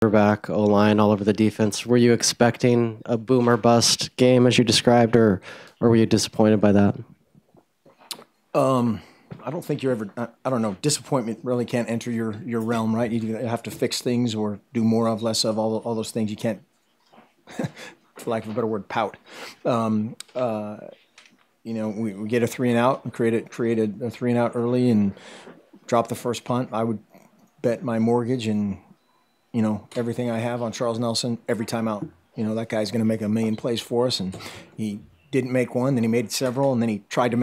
quarterback, O-line, all over the defense. Were you expecting a boom or bust game as you described, or were you disappointed by that? I don't think you're ever. I don't know. Disappointment really can't enter your realm, right? You have to fix things or do more of, less of, all those things. You can't, for lack of a better word, pout. We get a 3-and-out and created a 3-and-out early and drop the first punt. I would bet my mortgage and everything I have on Charles Nelson every time out. That guy's going to make a million plays for us, and he didn't make one, then he made several, and then he tried to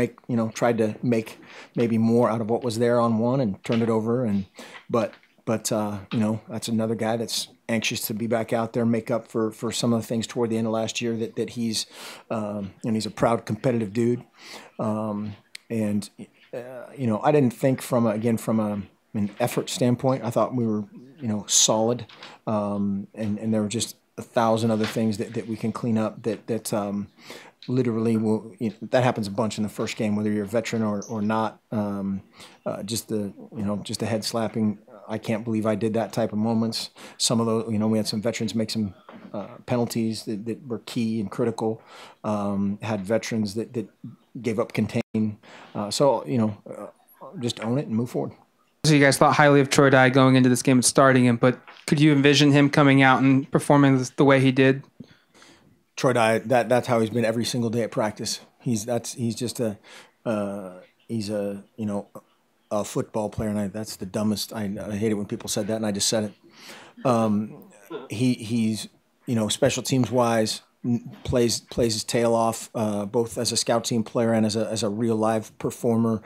make maybe more out of what was there on one and turned it over. But that's another guy that's anxious to be back out there, make up for some of the things toward the end of last year that he's and he's a proud competitive dude. I didn't think from an effort standpoint, I thought we were solid, and there were just 1,000 other things that we can clean up that literally that happens a bunch in the first game, whether you're a veteran or not. Just the head slapping. I can't believe I did that type of moments. Some of those, we had some veterans make some penalties that were key and critical. Had veterans that gave up contain. Just own it and move forward. So you guys thought highly of Troy Dye going into this game and starting him, but could you envision him coming out and performing the way he did? Troy Dye, that's how he's been every single day at practice. He's just a football player, and that's the dumbest. I hate it when people said that, and I just said it. He's special teams wise, plays his tail off, both as a scout team player and as a real live performer.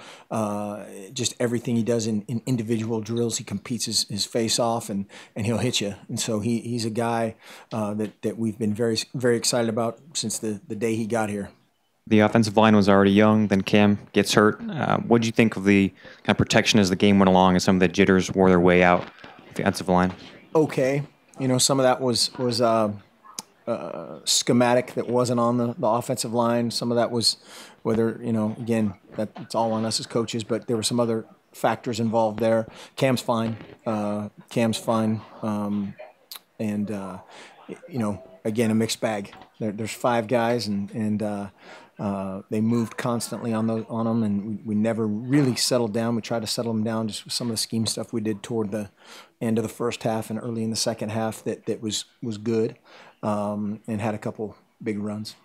Just everything he does in individual drills, he competes his face off, and he'll hit you. And so he's a guy that we've been very, very excited about since the day he got here. The offensive line was already young. Then Cam gets hurt. What did you think of the kind of protection as the game went along, and some of the jitters wore their way out of the offensive line? Okay, some of that was schematic that wasn't on the offensive line. Some of that was again, it's all on us as coaches, but there were some other factors involved there. Cam's fine. Again, a mixed bag. There's 5 guys, and they moved constantly on them, and we never really settled down. We tried to settle them down just with some of the scheme stuff we did toward the end of the first half and early in the second half that was good, and had a couple big runs.